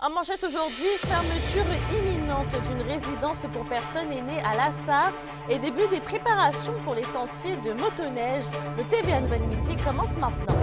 En manchette aujourd'hui, fermeture imminente d'une résidence pour personnes aînées à Lassar et début des préparations pour les sentiers de motoneige. Le TVA Nouvelle Midi commence maintenant.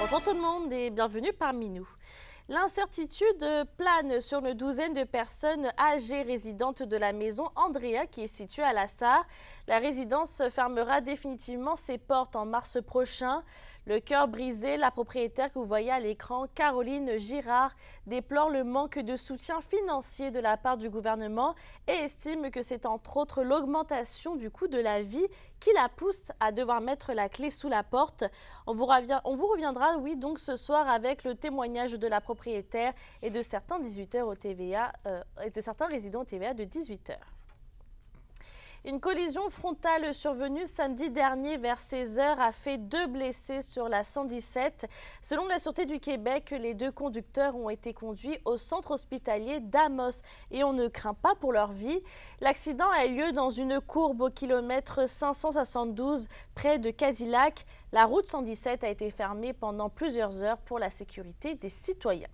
Bonjour tout le monde et bienvenue parmi nous. L'incertitude plane sur une douzaine de personnes âgées résidentes de la maison Andrea qui est située à Lassar. La résidence fermera définitivement ses portes en mars prochain. Le cœur brisé, la propriétaire que vous voyez à l'écran, Caroline Girard, déplore le manque de soutien financier de la part du gouvernement et estime que c'est entre autres l'augmentation du coût de la vie qui la pousse à devoir mettre la clé sous la porte. On vous reviendra, oui, donc ce soir avec le témoignage de la propriétaire et de certains 18h au TVA, et de certains résidents au TVA de 18h. Une collision frontale survenue samedi dernier vers 16h a fait 2 blessés sur la 117. Selon la Sûreté du Québec, les 2 conducteurs ont été conduits au centre hospitalier d'Amos et on ne craint pas pour leur vie. L'accident a eu lieu dans une courbe au kilomètre 572 près de Cadillac. La route 117 a été fermée pendant plusieurs heures pour la sécurité des citoyens.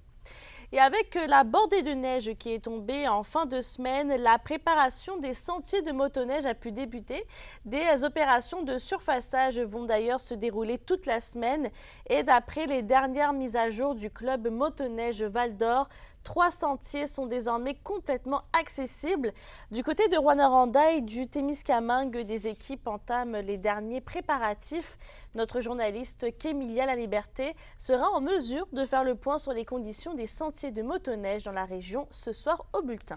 Et avec la bordée de neige qui est tombée en fin de semaine, la préparation des sentiers de motoneige a pu débuter. Des opérations de surfaçage vont d'ailleurs se dérouler toute la semaine. Et d'après les dernières mises à jour du club motoneige Val-d'Or, 3 sentiers sont désormais complètement accessibles. Du côté de Rouyn-Noranda et du Témiscamingue, des équipes entament les derniers préparatifs. Notre journaliste Kémilia La Liberté sera en mesure de faire le point sur les conditions des sentiers de motoneige dans la région ce soir au bulletin.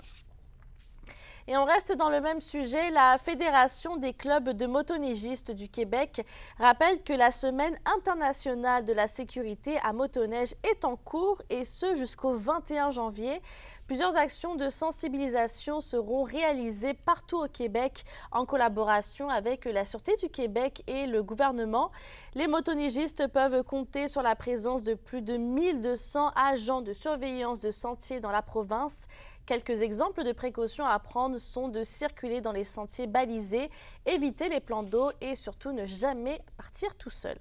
Et on reste dans le même sujet, la Fédération des clubs de motoneigistes du Québec rappelle que la Semaine internationale de la sécurité à motoneige est en cours et ce jusqu'au 21 janvier. Plusieurs actions de sensibilisation seront réalisées partout au Québec en collaboration avec la Sûreté du Québec et le gouvernement. Les motoneigistes peuvent compter sur la présence de plus de 1200 agents de surveillance de sentiers dans la province. Quelques exemples de précautions à prendre sont de circuler dans les sentiers balisés, éviter les plans d'eau et surtout ne jamais partir tout seul.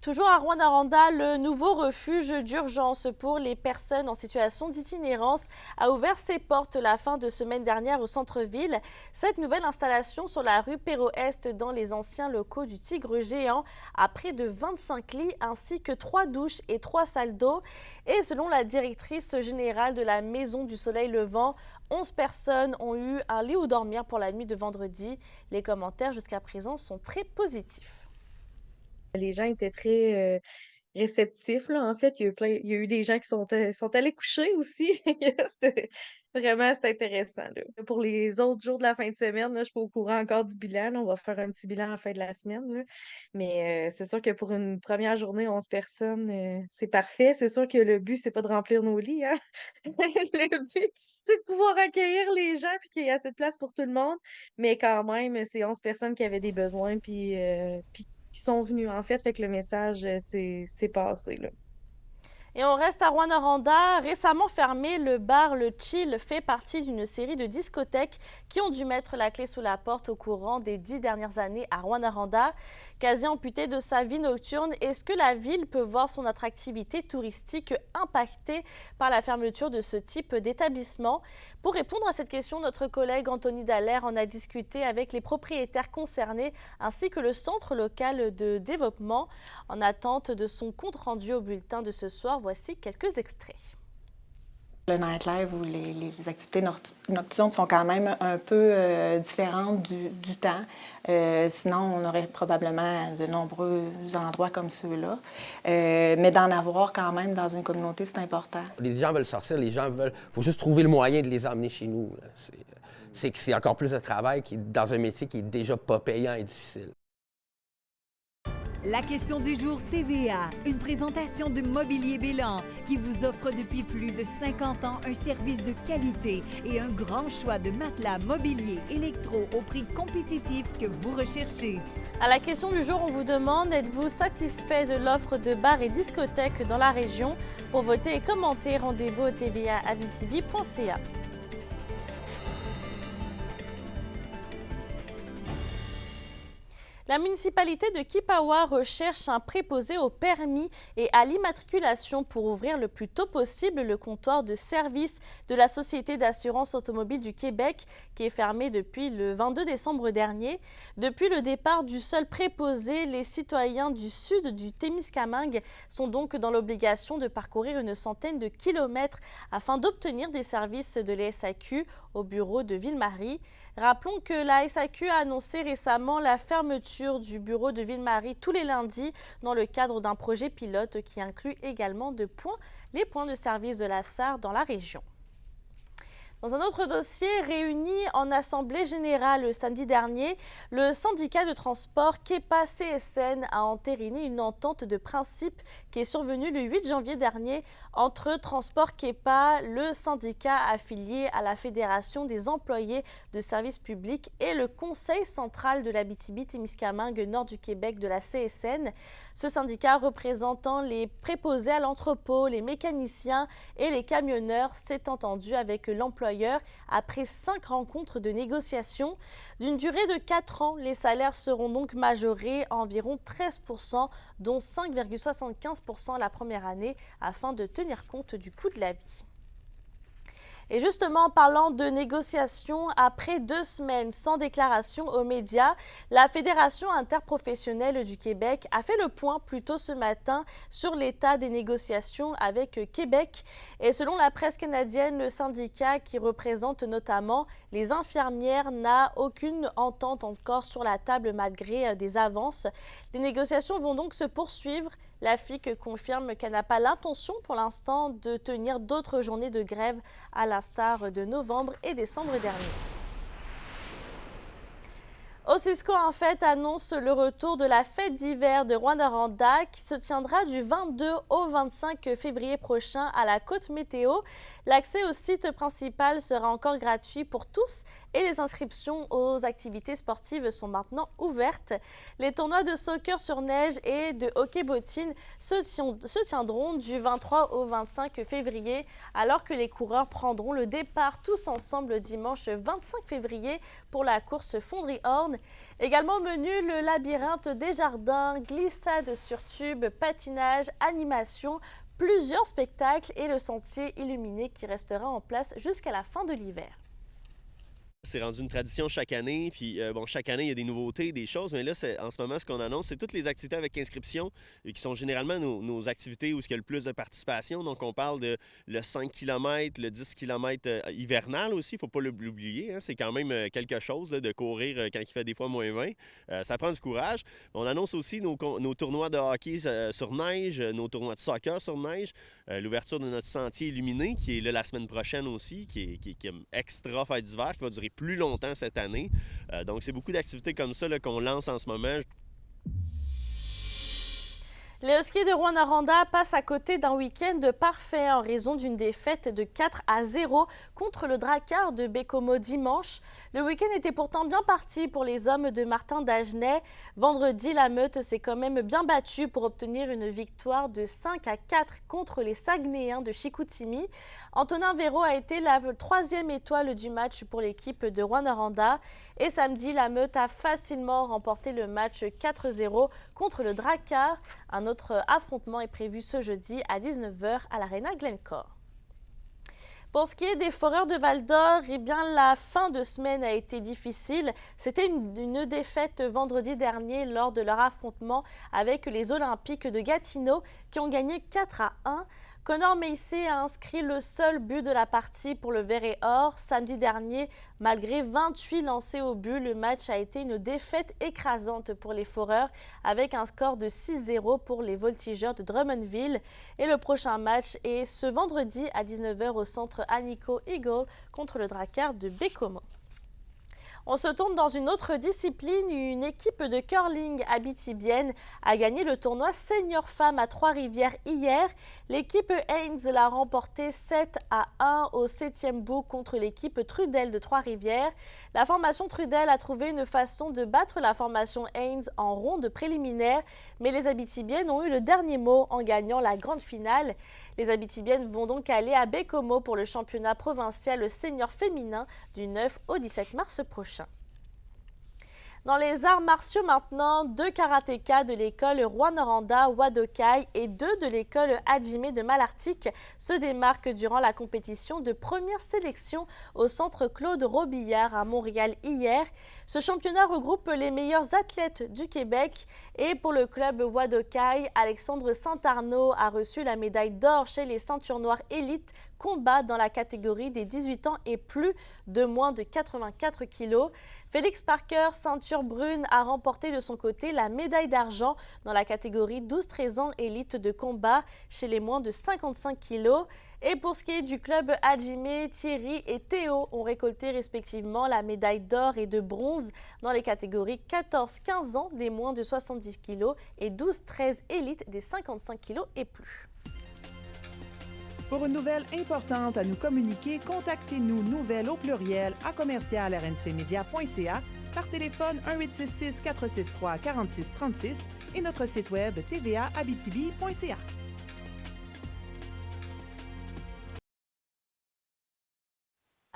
Toujours à Rouyn-Noranda, le nouveau refuge d'urgence pour les personnes en situation d'itinérance a ouvert ses portes la fin de semaine dernière au centre-ville. Cette nouvelle installation sur la rue Perrault-Est dans les anciens locaux du Tigre Géant a près de 25 lits ainsi que 3 douches et 3 salles d'eau. Et selon la directrice générale de la Maison du Soleil Levant, 11 personnes ont eu un lit où dormir pour la nuit de vendredi. Les commentaires jusqu'à présent sont très positifs. Les gens étaient très, réceptifs, là. En fait, il y a eu des gens qui sont allés coucher aussi. C'était intéressant, là. Pour les autres jours de la fin de semaine, là, je suis pas au courant encore du bilan, là. On va faire un petit bilan à la fin de la semaine, là. Mais, c'est sûr que pour une première journée, 11 personnes, c'est parfait. C'est sûr que le but, c'est pas de remplir nos lits, hein. Le but, c'est de pouvoir accueillir les gens puis qu'il y ait assez de place pour tout le monde. Mais quand même, c'est 11 personnes qui avaient des besoins puis qui sont venus, en fait que le message, c'est passé, là. Et on reste à Rouyn-Noranda. Récemment fermé, le bar Le Chill fait partie d'une série de discothèques qui ont dû mettre la clé sous la porte au courant des 10 dernières années à Rouyn-Noranda. Quasi amputé de sa vie nocturne, est-ce que la ville peut voir son attractivité touristique impactée par la fermeture de ce type d'établissement? Pour répondre à cette question, notre collègue Anthony Dallaire en a discuté avec les propriétaires concernés ainsi que le centre local de développement. En attente de son compte rendu au bulletin de ce soir, voici quelques extraits. Le nightlife ou les activités nocturnes sont quand même un peu différentes du temps. Sinon, on aurait probablement de nombreux endroits comme ceux-là. Mais d'en avoir quand même dans une communauté, c'est important. Les gens veulent sortir, les gens veulent... Il faut juste trouver le moyen de les emmener chez nous. C'est encore plus de travail dans un métier qui est déjà pas payant et difficile. La question du jour TVA, une présentation de Mobilier Bélan qui vous offre depuis plus de 50 ans un service de qualité et un grand choix de matelas, mobilier, électro au prix compétitif que vous recherchez. À la question du jour, on vous demande, êtes-vous satisfait de l'offre de bars et discothèques dans la région? Pour voter et commenter, rendez-vous au tva-abitibi.ca. La municipalité de Kipawa recherche un préposé au permis et à l'immatriculation pour ouvrir le plus tôt possible le comptoir de service de la Société d'assurance automobile du Québec qui est fermé depuis le 22 décembre dernier. Depuis le départ du seul préposé, les citoyens du sud du Témiscamingue sont donc dans l'obligation de parcourir une centaine de kilomètres afin d'obtenir des services de la SAQ au bureau de Ville-Marie. Rappelons que la SAQ a annoncé récemment la fermeture du bureau de Ville-Marie tous les lundis dans le cadre d'un projet pilote qui inclut également les points de service de la SAR dans la région. Dans un autre dossier, réuni en assemblée générale le samedi dernier, le syndicat de transport KEPA-CSN a entériné une entente de principe qui est survenue le 8 janvier dernier entre Transport KEPA, le syndicat affilié à la Fédération des employés de services publics et le Conseil central de l'Abitibi-Témiscamingue Nord du Québec de la CSN. Ce syndicat représentant les préposés à l'entrepôt, les mécaniciens et les camionneurs s'est entendu avec l'employeur après 5 rencontres de négociation. D'une durée de 4 ans, les salaires seront donc majorés à environ 13%, dont 5,75% la première année, afin de tenir compte du coût de la vie. Et justement, en parlant de négociations, après 2 semaines sans déclaration aux médias, la Fédération interprofessionnelle du Québec a fait le point plus tôt ce matin sur l'état des négociations avec Québec. Et selon la presse canadienne, le syndicat qui représente notamment les infirmières n'a aucune entente encore sur la table malgré des avances. Les négociations vont donc se poursuivre. La FIC confirme qu'elle n'a pas l'intention pour l'instant de tenir d'autres journées de grève à l'instar de novembre et décembre dernier. Cisco en fait annonce le retour de la fête d'hiver de Rouyn-Noranda qui se tiendra du 22 au 25 février prochain à la Côte Météo. L'accès au site principal sera encore gratuit pour tous et les inscriptions aux activités sportives sont maintenant ouvertes. Les tournois de soccer sur neige et de hockey-bottine se tiendront du 23 au 25 février alors que les coureurs prendront le départ tous ensemble dimanche 25 février pour la course Fonderie-Orne. Également au menu, le labyrinthe des jardins, glissade sur tube, patinage, animation, plusieurs spectacles et le sentier illuminé qui restera en place jusqu'à la fin de l'hiver. C'est rendu une tradition chaque année, puis chaque année, il y a des nouveautés, des choses, mais là, en ce moment, ce qu'on annonce, c'est toutes les activités avec inscription, qui sont généralement nos activités où il y a le plus de participation. Donc, on parle de le 5 km, le 10 km hivernal aussi, il ne faut pas l'oublier, hein, c'est quand même quelque chose là, de courir quand il fait des fois moins 20. Ça prend du courage. On annonce aussi nos tournois de hockey sur neige, nos tournois de soccer sur neige, l'ouverture de notre sentier illuminé, qui est là la semaine prochaine aussi, qui est extra fête d'hiver, qui va durer plus longtemps cette année. Donc, c'est beaucoup d'activités comme ça là, qu'on lance en ce moment. Les Huskies de Rouyn-Noranda passent à côté d'un week-end parfait en raison d'une défaite de 4-0 contre le Drakkar de Baie-Comeau dimanche. Le week-end était pourtant bien parti pour les hommes de Martin Dagenet. Vendredi, la Meute s'est quand même bien battue pour obtenir une victoire de 5-4 contre les Saguenayens de Chicoutimi. Antonin Véro a été la 3e étoile du match pour l'équipe de Rouyn-Noranda. Et samedi, la Meute a facilement remporté le match 4-0 contre le Drakkar. Un autre affrontement est prévu ce jeudi à 19h à l'Arena Glencore. Pour ce qui est des Foreurs de Val-d'Or, eh bien, la fin de semaine a été difficile. C'était une défaite vendredi dernier lors de leur affrontement avec les Olympiques de Gatineau qui ont gagné 4-1. Connor Macy a inscrit le seul but de la partie pour le Vert et Or. Samedi dernier, malgré 28 lancés au but, le match a été une défaite écrasante pour les Foreurs avec un score de 6-0 pour les Voltigeurs de Drummondville. Et le prochain match est ce vendredi à 19h au centre Anico Eagle contre le Drakkar de Baie-Comeau. On se tourne dans une autre discipline. Une équipe de curling abitibienne a gagné le tournoi Senior Femmes à Trois-Rivières hier. L'équipe Haynes l'a remporté 7-1 au 7e bout contre l'équipe Trudel de Trois-Rivières. La formation Trudel a trouvé une façon de battre la formation Haynes en ronde préliminaire, mais les Abitibiennes ont eu le dernier mot en gagnant la grande finale. Les Abitibiennes vont donc aller à Baie-Comeau pour le championnat provincial senior féminin du 9 au 17 mars prochain. Dans les arts martiaux maintenant, 2 karatékas de l'école Roi-Noranda Wadokai et 2 de l'école Hajime de Malartic se démarquent durant la compétition de première sélection au centre Claude Robillard à Montréal hier. Ce championnat regroupe les meilleurs athlètes du Québec et pour le club Wadokai, Alexandre Santarno a reçu la médaille d'or chez les ceintures noires élites combat dans la catégorie des 18 ans et plus de moins de 84 kilos. Félix Parker, ceinture brune, a remporté de son côté la médaille d'argent dans la catégorie 12-13 ans élite de combat chez les moins de 55 kilos. Et pour ce qui est du club Hajime, Thierry et Théo ont récolté respectivement la médaille d'or et de bronze dans les catégories 14-15 ans des moins de 70 kilos et 12-13 élites des 55 kilos et plus. Pour une nouvelle importante à nous communiquer, contactez-nous nouvelles au pluriel à commercial-rncmedia.ca par téléphone 1-866-463-4636 et notre site web tvaabitibi.ca.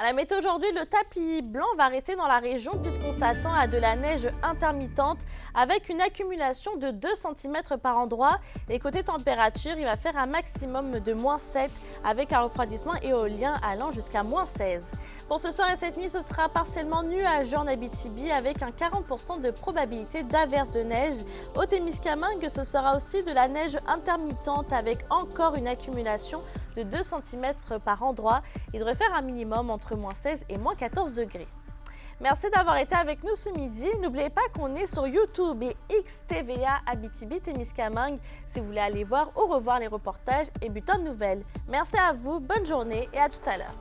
À la météo aujourd'hui, le tapis blanc va rester dans la région puisqu'on s'attend à de la neige intermittente avec une accumulation de 2 cm par endroit. Et côté température, il va faire un maximum de -7 avec un refroidissement éolien allant jusqu'à -16. Pour ce soir et cette nuit, ce sera partiellement nuageux en Abitibi avec un 40% de probabilité d'averse de neige. Au Témiscamingue, ce sera aussi de la neige intermittente avec encore une accumulation de 2 cm par endroit. Il devrait faire un minimum entre -16 et -14 degrés. Merci d'avoir été avec nous ce midi. N'oubliez pas qu'on est sur YouTube et XTVA Abitibi-Témiscamingue si vous voulez aller voir ou revoir les reportages et bulletins de nouvelles. Merci à vous, bonne journée et à tout à l'heure.